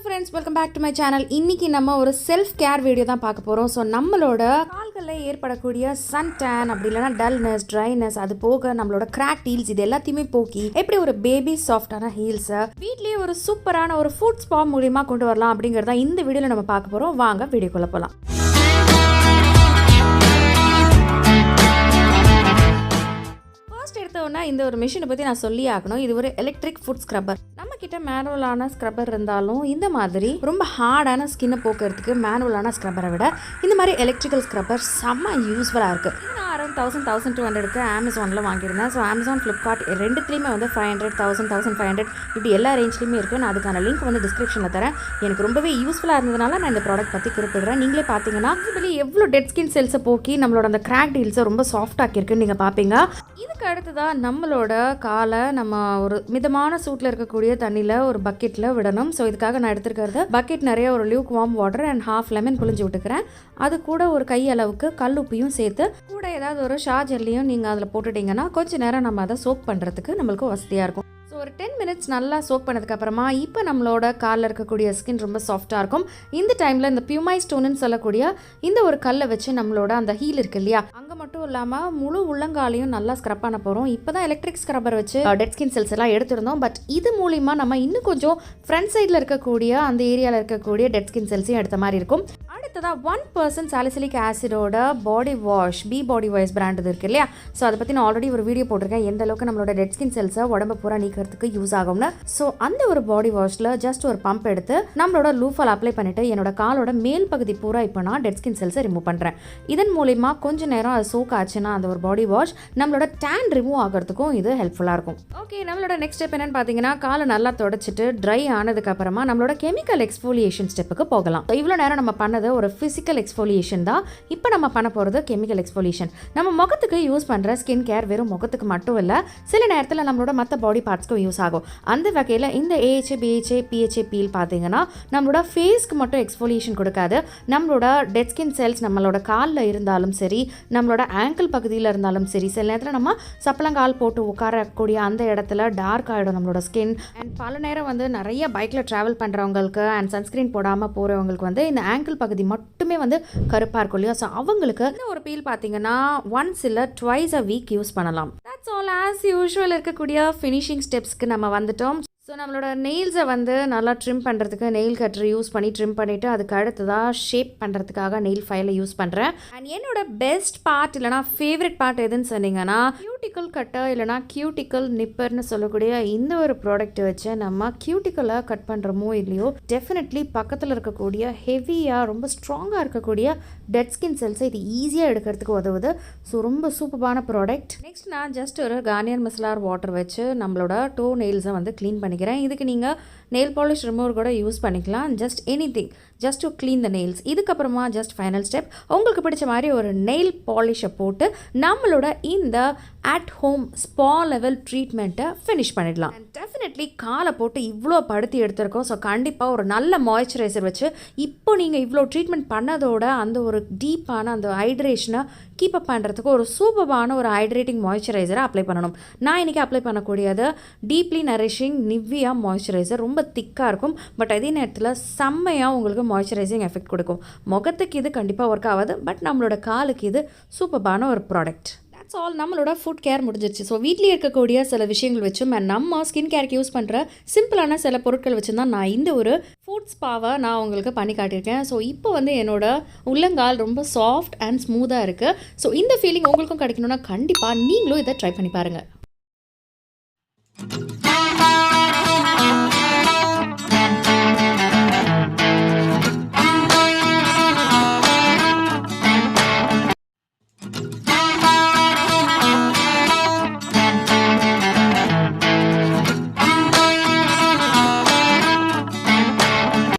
friends, welcome back to my channel. இன்னைக்கு நம்ம ஒரு செல்ஃப் கேர் வீடியோ தான் பார்க்க போறோம். ஸோ நம்மளோட கால்களில் ஏற்படக்கூடிய சன் டேன் அப்படி இல்லைனா டல்னஸ், ட்ரைனஸ், அது போக நம்மளோட கிராக் ஹீல்ஸ் இது எல்லாத்தையுமே போக்கி எப்படி ஒரு பேபி சாஃப்டான ஹீல்ஸை வீட்லேயே ஒரு சூப்பரான ஒரு ஃபுட் ஸ்பா மூலியமா கொண்டு வரலாம் அப்படிங்கிறத இந்த வீடியோவில் நம்ம பார்க்க போறோம். வாங்க வீடியோக்குள்ள போகலாம். எடுத்தோன்னா இந்த ஒரு மிஷினை பற்றி நான் சொல்லி ஆகணும். இது ஒரு எலக்ட்ரிக் ஃபுட் ஸ்க்ரப்பர். நம்ம கிட்ட மேனுவலான ஸ்க்ரப்பர் இருந்தாலும் இந்த மாதிரி ரொம்ப ஹார்டான ஸ்கின்னை போக்குறதுக்கு மேனுவலான ஸ்க்ரப்பரை விட இந்த மாதிரி எலக்ட்ரிக்கல் ஸ்க்ரப்பர் செம்ம யூஸ்ஃபுல்லாக இருக்குது. நான் அரௌண்ட் 1200 அமேசானில் வாங்கியிருந்தேன். ஸோ அமேசான், ஃப்ளிப்கார்ட் ரெண்டுத்துலேயுமே வந்து 500, 1000, 1500 இப்படி எல்லா ரேஞ்ச்லேயுமே இருக்குது. நான் அதுக்கான லிங்க் வந்து டிஸ்கிரிப்ஷனில் தரேன். எனக்கு ரொம்பவே யூஸ்ஃபுல்லாக இருந்ததுனால நான் இந்த ப்ராடக்ட் பற்றி குறிப்பிடுறேன். நீங்களே பார்த்தீங்கன்னா இதுலேயே எவ்வளோ டெட் ஸ்கின் செல்ஸை போக்கி நம்மளோட அந்த கிராக் ஹீல்ஸை ரொம்ப சாஃப்டாக இருக்குன்னு நீங்கள் பார்ப்பீங்க. இதுக்கு அடுத்ததான் நம்மளோட காலை நம்ம ஒரு மிதமான சூட்டில் இருக்கக்கூடிய தண்ணியில் ஒரு பக்கெட்டில் விடணும். ஸோ இதுக்காக நான் எடுத்துருக்கிறது பக்கெட் நிறைய ஒரு Luke warm water and ½ lemon புழிஞ்சு விட்டுக்கிறேன். அது கூட ஒரு கை அளவுக்கு கல்லுப்பையும் சேர்த்து கூட ஏதாவது ஒரு ஷா ஜெல்லையும் நீங்கள் அதில் போட்டுட்டிங்கன்னா கொஞ்சம் நேரம் நம்ம அதை சோக் பண்ணுறதுக்கு நம்மளுக்கு வசதியாக இருக்கும். ஸோ ஒரு 10 மினிட்ஸ் நல்லா சோக் பண்ணதுக்கப்புறமா இப்போ நம்மளோட காலில் இருக்கக்கூடிய ஸ்கின் ரொம்ப சாஃப்டாக இருக்கும். இந்த டைமில் இந்த பியூமை ஸ்டோனுன்னு சொல்லக்கூடிய இந்த ஒரு கல்லை வச்சு நம்மளோட அந்த ஹீல் இருக்கு இல்லையா, அங்கே மட்டும் இல்லாமல் முழு உள்ளங்காலையும் நல்லா ஸ்க்ரப் பண்ண போகிறோம். இப்போ தான் எலக்ட்ரிக் ஸ்க்ரப்பர் வச்சு டெட் ஸ்கின் செல்ஸ் எல்லாம் எடுத்துருந்தோம். பட் இது மூலிமா நம்ம இன்னும் கொஞ்சம் ஃப்ரண்ட் சைடில் இருக்கக்கூடிய அந்த ஏரியாவில் இருக்கக்கூடிய டெட் ஸ்கின் செல்ஸையும் எடுத்த மாதிரி இருக்கும். அடுத்ததாக 1% சாலிசிலிக் ஆசிடோட body wash, body wash brand இருக்கு இல்லையா. ஸோ அதை பற்றி நான் ஆல்ரெடி ஒரு வீடியோ போட்டிருக்கேன், எந்த அளவுக்கு நம்மளோட டெட் ஸ்கின் செல்ஸை உடம்பு பூரா நீக்கிறதுக்கு யூஸ் ஆகும்னு. ஸோ அந்த ஒரு பாடி வாஷில் ஜஸ்ட் ஒரு பம்ப் எடுத்து நம்மளோட லூஃபால் அப்ளை பண்ணிவிட்டு என்னோட காலோட மேல் பகுதி பூரா இப்போ நான் டெட் ஸ்கின் செல்ஸை ரிமூவ் பண்ணுறேன். இதன் மூலிமா கொஞ்சம் நேரம் அது சோக் ஆச்சுன்னா அந்த ஒரு பாடி வாஷ் நம்மளோட டேன் ரிமூவ் ஆகிறதுக்கும் இது ஹெல்ப்ஃபுல்லாக இருக்கும். ஓகே, நம்மளோட நெக்ஸ்ட் ஸ்டெப் என்னன்னு பார்த்தீங்கன்னா காலை நல்லா தொடச்சிட்டு ட்ரை ஆனதுக்கப்புறமா நம்மளோட கெமிக்கல் எக்ஸ்ஃபோலியேஷன் ஸ்டெப்புக்கு போகலாம். இவ்வளோ நேரம் நம்ம பண்ணது ஒரு ஃபிசிக்கல் எக்ஸ்ஃபோலியேஷன் தான். இப்போ நம்ம பண்ண போகிறது கெமிக்கல் எக்ஸ்ஃபோலியேஷன். நம்ம முகத்துக்கு யூஸ் பண்ணுற ஸ்கின் கேர் வெறும் முகத்துக்கு மட்டும் இல்லை, சில நேரத்தில் நம்மளோட மற்ற பாடி பார்ட்ஸ்க்கும் யூஸ் ஆகும். அந்த வகையில் இந்த AHA, BHA, PHA பீல் பார்த்தீங்கன்னா நம்மளோட ஃபேஸ்க்கு மட்டும் எக்ஸ்ஃபோலியேஷன் கொடுக்காது. நம்மளோட டெட் ஸ்கின் செல்ஸ் நம்மளோட காலில் இருந்தாலும் சரி, நம்மளோட ஆங்கிள் பகுதியில் இருந்தாலும் சரி, சில நேரத்தில் நம்ம சப்பளங்கால் போட்டு உட்காரக்கூடிய அந்த இடத்துல டார்க் ஆகிடும் நம்மளோட ஸ்கின். அண்ட் பல நேரம் வந்து நிறைய பைக்கில் ட்ராவல் பண்ணுறவங்களுக்கு அண்ட் சன்ஸ்க்ரீன் போடாமல் போகிறவங்களுக்கு வந்து இந்த ஆங்கிள் பகுதி மட்டுமே வந்து கருப்பாக இருக்கும் இல்லையா. ஸோ அவங்களுக்கு இந்த ஒரு பீல் பார்த்தீங்கன்னா ஒன்ஸ் இல்லை ட்வைஸ் அ வீக் யூஸ் பண்ணலாம். That's all. ஆஸ் யூஷுவல் இருக்கக்கூடிய ஃபினிஷிங் ஸ்டெப்ஸ்க்கு நம்ம வந்துட்டோம். ஸோ நம்மளோட நெயில்ஸை வந்து நல்லா ட்ரிம் பண்ணுறதுக்கு நெயில் கட்டர் யூஸ் பண்ணி ட்ரிம் பண்ணிவிட்டு அதுக்கு அடுத்ததாக ஷேப் பண்ணுறதுக்காக நெயில் ஃபைலை யூஸ் பண்ணுறேன். அண்ட் என்னோட பெஸ்ட் பார்ட் இல்லைனா ஃபேவரட் பார்ட் எதுன்னு சொன்னீங்கன்னா கியூட்டிக்கல் கட்டர் இல்லைனா கியூட்டிக்கல் நிப்பர்னு சொல்லக்கூடிய இந்த ஒரு ப்ராடக்ட் வச்சு நம்ம கியூட்டிக்கலை கட் பண்ணுறோமோ இல்லையோ டெஃபினெட்லி பக்கத்தில் இருக்கக்கூடிய ஹெவியாக ரொம்ப ஸ்ட்ராங்காக இருக்கக்கூடிய டெட் ஸ்கின் செல்ஸை இது ஈஸியாக எடுக்கிறதுக்கு உதவுது. ஸோ ரொம்ப சூப்பரான ப்ராடக்ட். நெக்ஸ்ட் நான் ஜஸ்ட் ஒரு கார்னியர் மிஸ்லார் வாட்டர் வச்சு நம்மளோட டோ நெயில்ஸை வந்து க்ளீன் பண்ணி இதுக்கு நீங்கள் நெயில் பாலிஷ் ரிமூவர் கூட யூஸ் பண்ணிக்கலாம். Just anything just to clean the nails. இதுக்கப்புறமா ஜஸ்ட் ஃபைனல் ஸ்டெப் உங்களுக்கு பிடிச்ச மாதிரி ஒரு நெயில் பாலிஷை போட்டு நம்மளோட இந்த அட் ஹோம் ஸ்பா லெவல் ட்ரீட்மெண்ட்டை ஃபினிஷ் பண்ணிடலாம். அண்ட் டெஃபினெட்லி காலை போட்டு இவ்வளோ படுத்தி எடுத்திருக்கோம். ஸோ கண்டிப்பாக ஒரு நல்ல மாய்ஸ்சரைசர் வச்சு இப்போ நீங்கள் இவ்வளோ ட்ரீட்மெண்ட் பண்ணதோட அந்த ஒரு டீப்பான அந்த ஹைட்ரேஷனை கீப் அப் பண்ணுறதுக்கு ஒரு சூப்பரான ஒரு ஹைட்ரேட்டிங் மாய்ஸ்சரைசரை அப்ளை பண்ணணும். நான் இன்றைக்கி அப்ளை பண்ணக்கூடியது டீப்லி நரிஷிங் நிவ்வியா மாய்ஸ்சரைசர். ரொம்ப திக்காக இருக்கும், பட் அதே நேரத்தில் செம்மையாக உங்களுக்கு மாய்ஸ்சரைசிங் எஃபெக்ட் கொடுக்கும். முகத்துக்கு இது கண்டிப்பாக ஒர்க் ஆகாது, பட் நம்மளோட காலுக்கு இது சூப்பரான ஒரு ப்ராடக்ட். That's all. நம்மளோட ஃபுட் கேர் முடிஞ்சிருச்சு. ஸோ வீட்டிலே இருக்கக்கூடிய சில விஷயங்கள் வச்சும் நம்ம ஸ்கின் கேருக்கு யூஸ் பண்ணுற சிம்பிளான சில பொருட்கள் வச்சு தான் நான் இந்த ஒரு ஃபுட் ஸ்பாவை நான் உங்களுக்கு பண்ணி காட்டியிருக்கேன். ஸோ இப்போ வந்து என்னோட உள்ளங்கால் ரொம்ப சாஃப்ட் அண்ட் ஸ்மூத்தாக இருக்குது. ஸோ இந்த ஃபீலிங் உங்களுக்கும் கிடைக்கணும்னா கண்டிப்பாக நீங்களும் இதை ட்ரை பண்ணி பாருங்கள்.